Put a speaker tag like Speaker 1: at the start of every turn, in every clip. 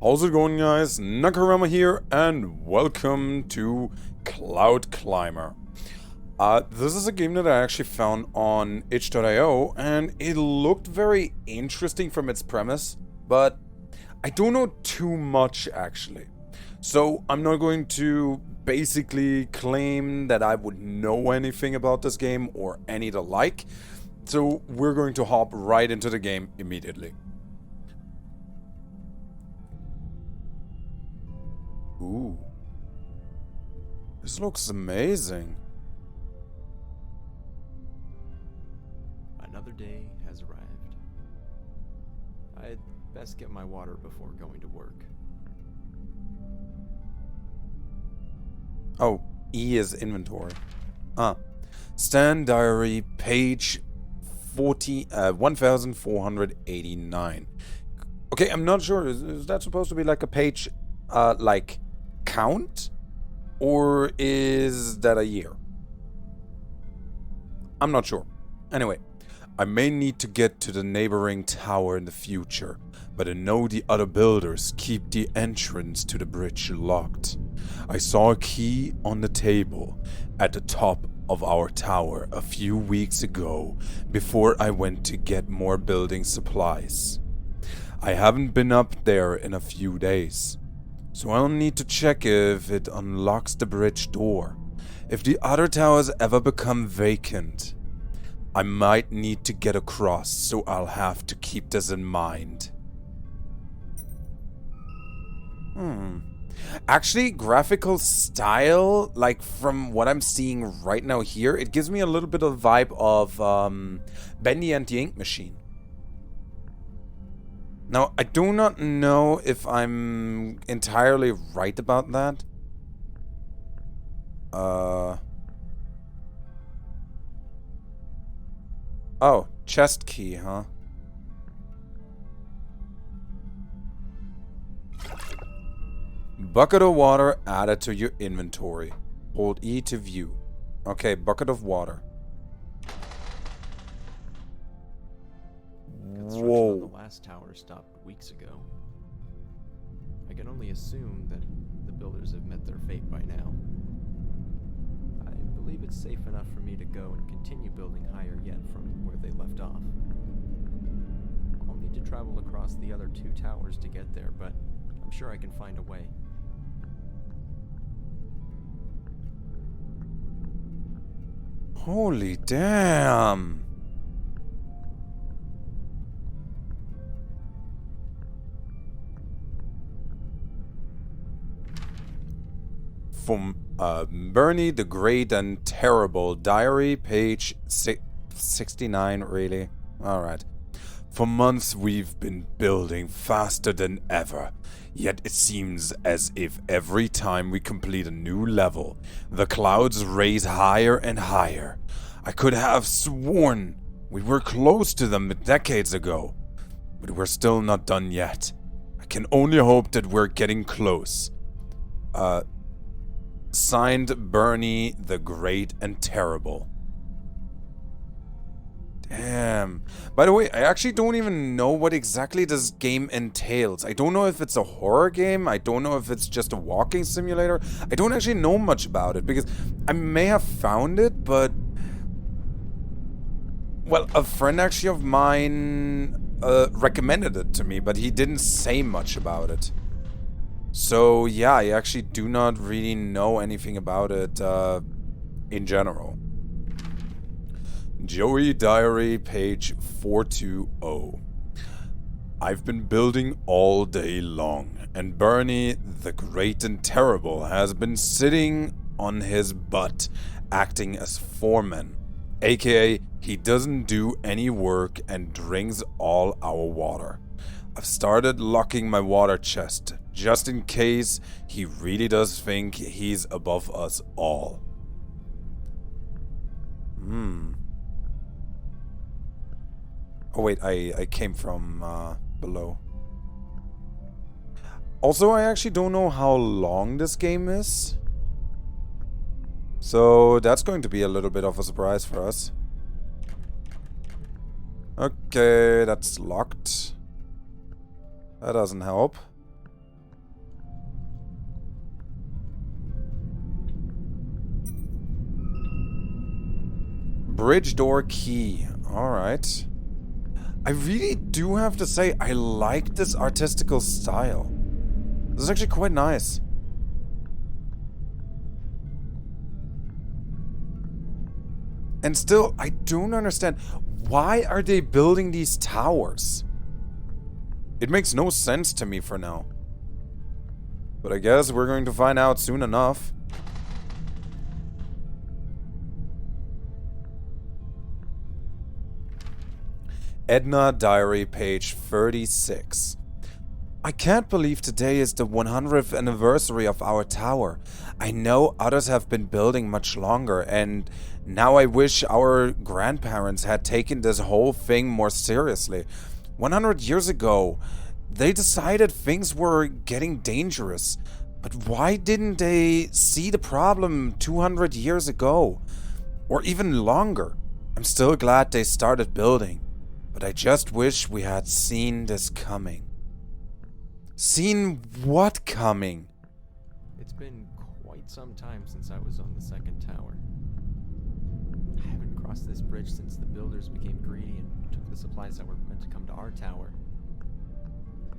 Speaker 1: How's it going, guys? Nakarama here, and welcome to Cloud Climber. This is a game that I actually found on itch.io, and it looked very interesting from its premise, but I don't know too much, actually. So I'm not going to basically claim that I would know anything about this game or any the like, so we're going to hop right into the game immediately. Ooh. This looks amazing.
Speaker 2: Another day has arrived. I'd best get my water before going to work.
Speaker 1: Oh, E is inventory. Stand diary, page 1489. Okay, I'm not sure. Is that supposed to be like a page, like count? Or is that a year? I'm not sure. Anyway, I may need to get to the neighboring tower in the future, but I know the other builders keep the entrance to the bridge locked. I saw a key on the table at the top of our tower a few weeks ago before I went to get more building supplies. I haven't been up there in a few days, so I'll need to check if it unlocks the bridge door. If the other towers ever become vacant, I might need to get across, so I'll have to keep this in mind. Actually, graphical style, like from what I'm seeing right now here, it gives me a little bit of vibe of Bendy and the Ink Machine. Now, I do not know if I'm entirely right about that. Oh, chest key, huh? Bucket of water added to your inventory. Hold E to view. Okay, bucket of water.
Speaker 2: Construction on the last tower stopped weeks ago. I can only assume that the builders have met their fate by now. I believe it's safe enough for me to go and continue building higher yet from where they left off. I'll need to travel across the other two towers to get there, but I'm sure I can find a way.
Speaker 1: Holy damn! From Bernie the Great and Terrible, diary, page 69, really? Alright. For months we've been building faster than ever, yet it seems as if every time we complete a new level, the clouds raise higher and higher. I could have sworn we were close to them decades ago, but we're still not done yet. I can only hope that we're getting close. Signed, Bernie the Great and Terrible. Damn. By the way, I actually don't even know what exactly this game entails. I don't know if it's a horror game. I don't know if it's just a walking simulator. I don't actually know much about it because I may have found it, but... Well, a friend actually of mine recommended it to me, but he didn't say much about it. So, yeah, I actually do not really know anything about it in general. Joey Diary, page 420. I've been building all day long, and Bernie, the Great and Terrible, has been sitting on his butt, acting as foreman. AKA, he doesn't do any work and drinks all our water. I've started locking my water chest, just in case he really does think he's above us all. Oh wait, I came from below. Also, I actually don't know how long this game is. So that's going to be a little bit of a surprise for us. Okay, that's locked. That doesn't help. Bridge door key. Alright. I really do have to say, I like this artistical style. This is actually quite nice. And still, I don't understand. Why are they building these towers? It makes no sense to me for now. But I guess we're going to find out soon enough. Edna Diary, page 36. I can't believe today is the 100th anniversary of our tower. I know others have been building much longer, and now I wish our grandparents had taken this whole thing more seriously. 100 years ago, they decided things were getting dangerous. But why didn't they see the problem 200 years ago? Or even longer? I'm still glad they started building. But I just wish we had seen this coming. Seen what coming?
Speaker 2: It's been quite some time since I was on the second tower. I haven't crossed this bridge since the builders became greedy and took the supplies that were meant to come to our tower.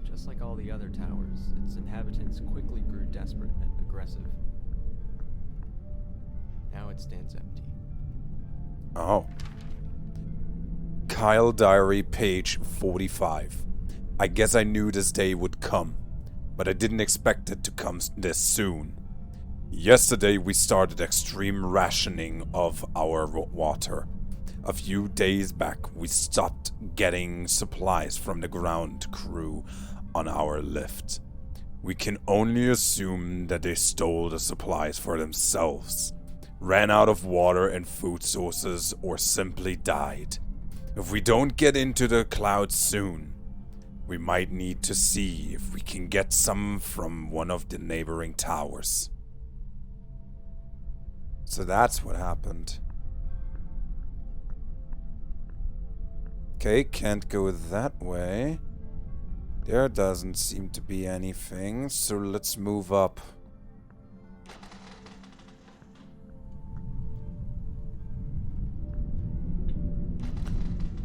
Speaker 2: Just like all the other towers, its inhabitants quickly grew desperate and aggressive. Now it stands empty.
Speaker 1: Oh. Kyle Diary, page 45. I guess I knew this day would come, but I didn't expect it to come this soon. Yesterday we started extreme rationing of our water. A few days back we stopped getting supplies from the ground crew on our lift. We can only assume that they stole the supplies for themselves, ran out of water and food sources, or simply died. If we don't get into the clouds soon, we might need to see if we can get some from one of the neighboring towers. So that's what happened. Okay, can't go that way. There doesn't seem to be anything, so let's move up.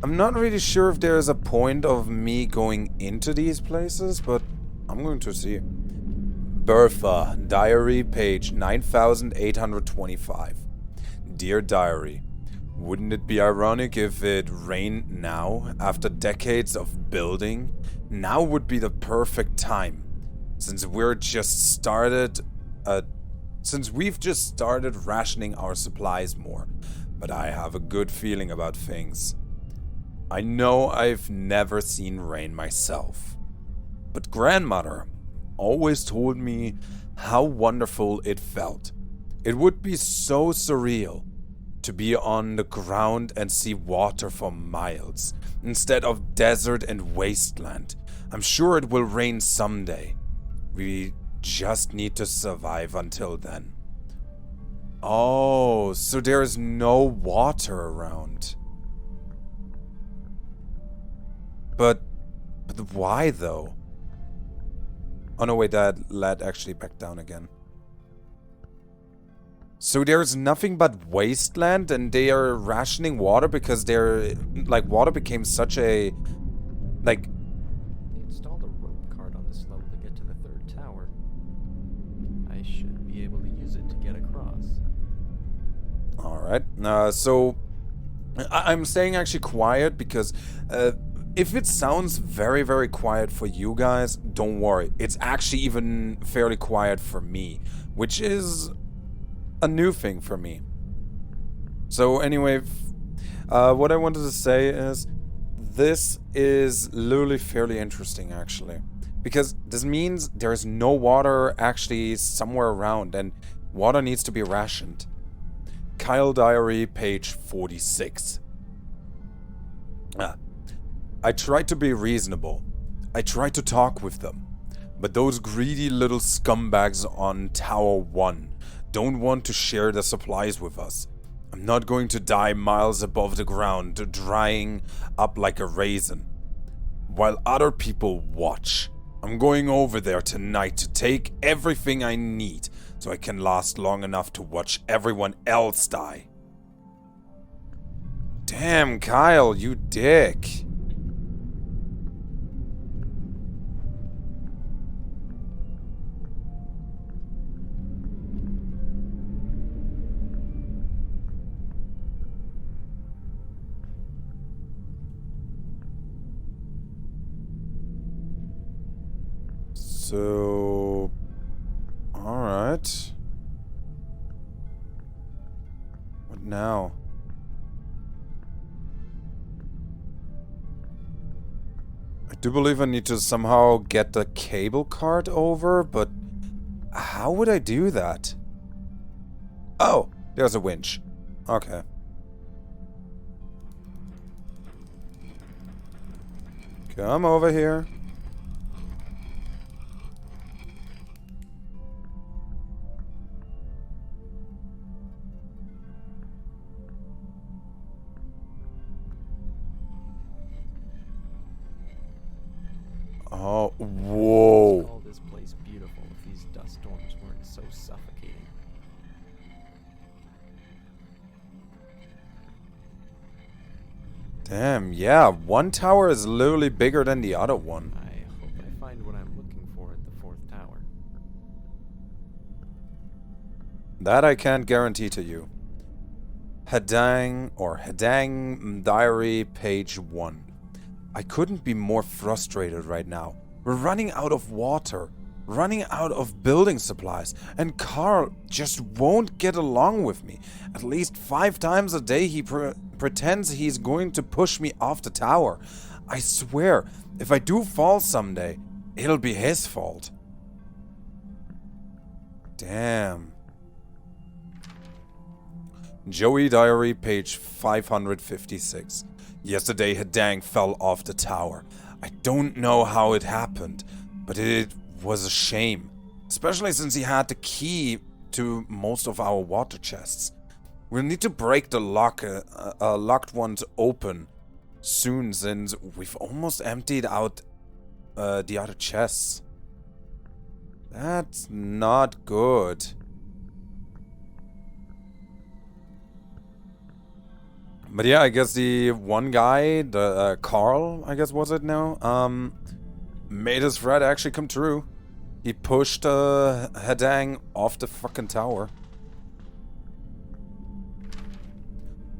Speaker 1: I'm not really sure if there's a point of me going into these places, but I'm going to see. Bertha, Diary, page 9825. Dear Diary, wouldn't it be ironic if it rained now, after decades of building? Now would be the perfect time, since we've just started rationing our supplies more. But I have a good feeling about things. I know I've never seen rain myself, but grandmother always told me how wonderful it felt. It would be so surreal to be on the ground and see water for miles, instead of desert and wasteland. I'm sure it will rain someday. We just need to survive until then. Oh, so there's no water around. But why though? Oh no, wait, that led actually back down again. So there's nothing but wasteland and they are rationing water because water became such a,
Speaker 2: They installed a rope cart on this level to get to the third tower. I should be able to use it to get across.
Speaker 1: Alright, so I'm staying actually quiet because if it sounds very, very quiet for you guys, don't worry. It's actually even fairly quiet for me, which is a new thing for me. So anyway, what I wanted to say is this is literally fairly interesting actually, because this means there's no water actually somewhere around and water needs to be rationed. Kyle Diary, page 46. I tried to be reasonable. I tried to talk with them. But those greedy little scumbags on Tower 1 don't want to share the supplies with us. I'm not going to die miles above the ground, drying up like a raisin, while other people watch. I'm going over there tonight to take everything I need so I can last long enough to watch everyone else die. Damn, Kyle, you dick. So, alright. What now? I do believe I need to somehow get the cable cart over, but how would I do that? Oh, there's a winch. Okay. Come over here. Oh, whoa.
Speaker 2: Call this place beautiful if these dust storms weren't so suffocating.
Speaker 1: Damn, yeah, one tower is literally bigger than the other one.
Speaker 2: I hope I find what I'm looking for at the fourth tower.
Speaker 1: That I can't guarantee to you. Hedang Diary, page 1. I couldn't be more frustrated right now. We're running out of water, running out of building supplies, and Carl just won't get along with me. At least 5 times a day he pretends he's going to push me off the tower. I swear, if I do fall someday, it'll be his fault. Damn. Joey Diary, page 556. Yesterday, Hedang fell off the tower. I don't know how it happened, but it was a shame. Especially since he had the key to most of our water chests. We'll need to break the locked ones open soon, since we've almost emptied out the other chests. That's not good. But yeah, I guess the one guy, the Carl, I guess was it now, made his threat actually come true. He pushed Hedang off the fucking tower.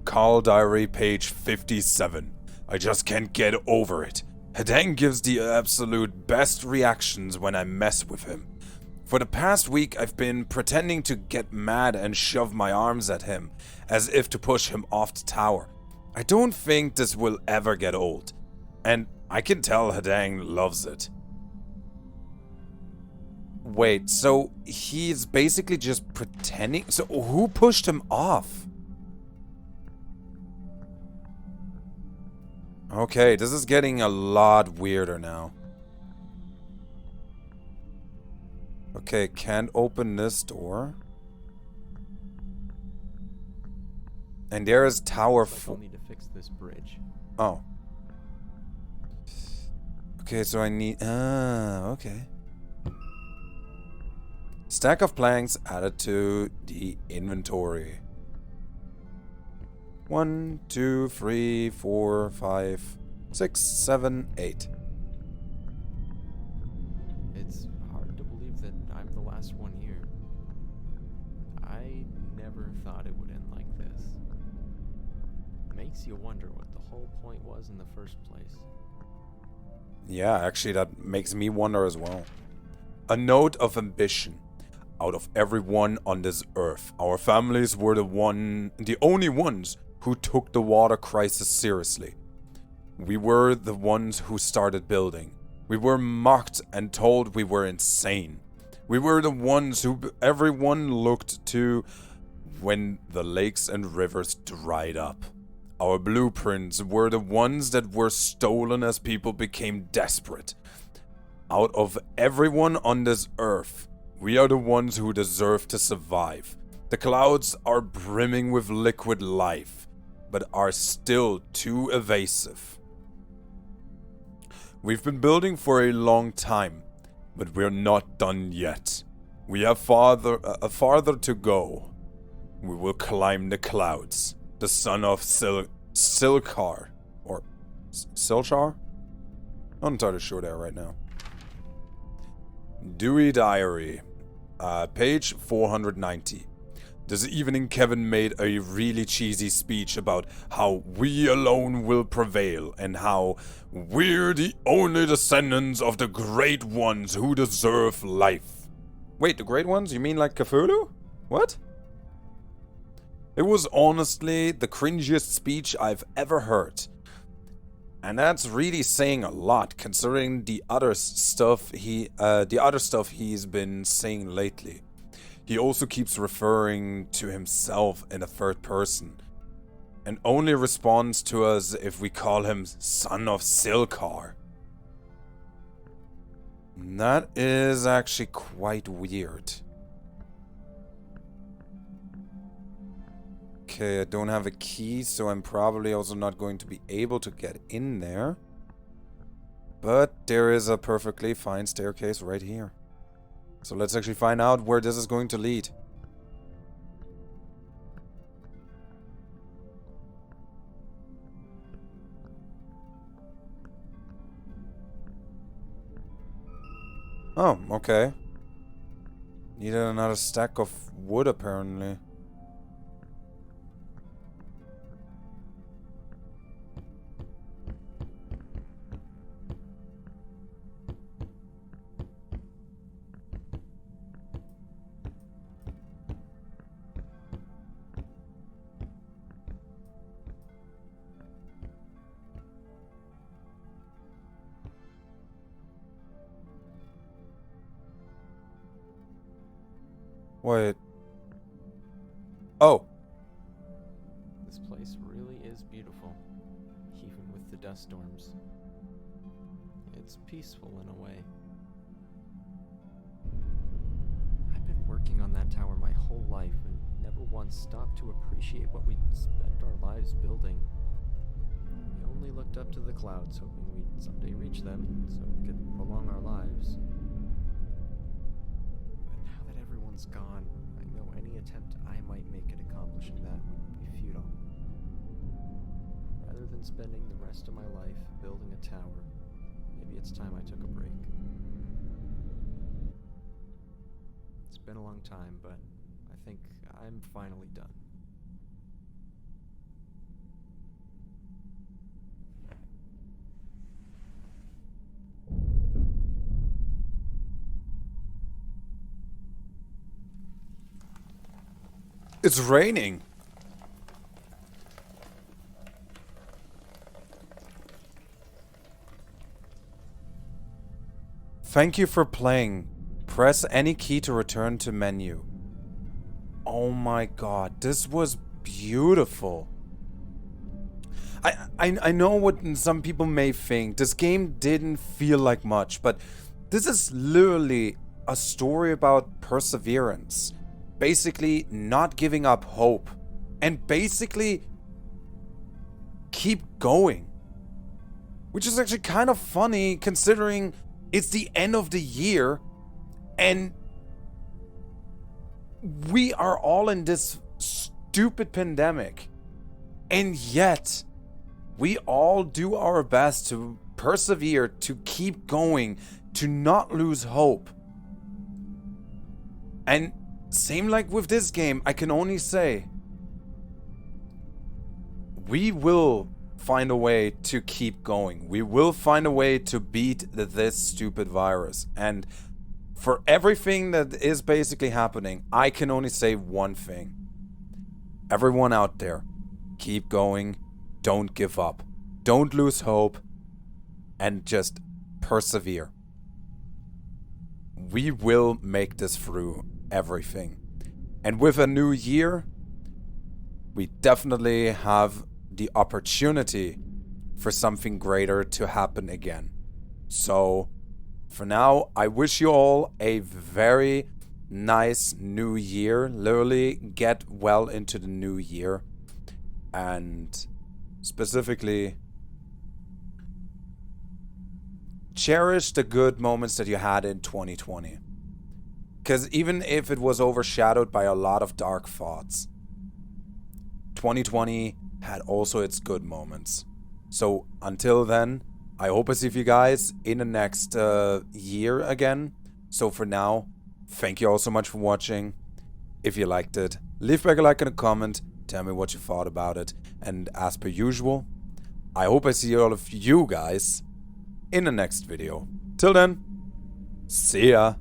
Speaker 1: Carl Diary, page 57. I just can't get over it. Hedang gives the absolute best reactions when I mess with him. For the past week, I've been pretending to get mad and shove my arms at him, as if to push him off the tower. I don't think this will ever get old, and I can tell Hedang loves it. Wait, so he's basically just pretending? So who pushed him off? Okay, this is getting a lot weirder now. Okay, can't open this door. And there is tower 4.
Speaker 2: I'll need to fix this bridge.
Speaker 1: Oh. Okay, so I need... okay. Stack of planks added to the inventory. 1, 2, 3, 4, 5, 6, 7, 8.
Speaker 2: It's hard to believe that I'm the last one here. I never thought it would end like this. Makes you wonder what the whole point was in the first place.
Speaker 1: Yeah, actually that makes me wonder as well. A note of ambition. Out of everyone on this earth, our families were the only ones who took the water crisis seriously. We were the ones who started building. We were mocked and told we were insane. We were the ones who everyone looked to when the lakes and rivers dried up. Our blueprints were the ones that were stolen as people became desperate. Out of everyone on this earth, we are the ones who deserve to survive. The clouds are brimming with liquid life, but are still too evasive. We've been building for a long time, but we're not done yet. We have farther to go. We will climb the clouds. The son of Silkar. Or Silchar? Not entirely sure there right now. Dewey Diary. Page 490. This evening Kevin made a really cheesy speech about how we alone will prevail and how we're the only descendants of the great ones who deserve life. Wait, the great ones? You mean like Cthulhu? What? It was honestly the cringiest speech I've ever heard. And that's really saying a lot, considering the other stuff he's been saying lately. He also keeps referring to himself in the third person, and only responds to us if we call him Son of Silkar. That is actually quite weird. Okay, I don't have a key, so I'm probably also not going to be able to get in there. But there is a perfectly fine staircase right here. So let's actually find out where this is going to lead. Oh, okay. Needed another stack of wood, apparently. Wait. Oh.
Speaker 2: This place really is beautiful, even with the dust storms. It's peaceful in a way. I've been working on that tower my whole life and never once stopped to appreciate what we'd spent our lives building. We only looked up to the clouds, hoping we'd someday reach them so we could prolong our lives. Everyone's gone. I know any attempt I might make at accomplishing that would be futile. Rather than spending the rest of my life building a tower, maybe it's time I took a break. It's been a long time, but I think I'm finally done.
Speaker 1: It's raining. Thank you for playing. Press any key to return to menu. Oh my god, this was beautiful. I know what some people may think. This game didn't feel like much, but this is literally a story about perseverance. Basically not giving up hope, and basically keep going, which is actually kind of funny considering it's the end of the year and we are all in this stupid pandemic, and yet we all do our best to persevere, to keep going, to not lose hope. And same like with this game, I can only say we will find a way to keep going. We will find a way to beat this stupid virus. And for everything that is basically happening, I can only say one thing. Everyone out there, keep going. Don't give up. Don't lose hope. And just persevere. We will make this through everything. And with a new year, we definitely have the opportunity for something greater to happen again. So for now, I wish you all a very nice new year. Literally get well into the new year, and specifically cherish the good moments that you had in 2020. Because even if it was overshadowed by a lot of dark thoughts, 2020 had also its good moments. So until then, I hope I see you guys in the next year again. So for now, thank you all so much for watching. If you liked it, leave back a like and a comment. Tell me what you thought about it. And as per usual, I hope I see all of you guys in the next video. Till then, see ya.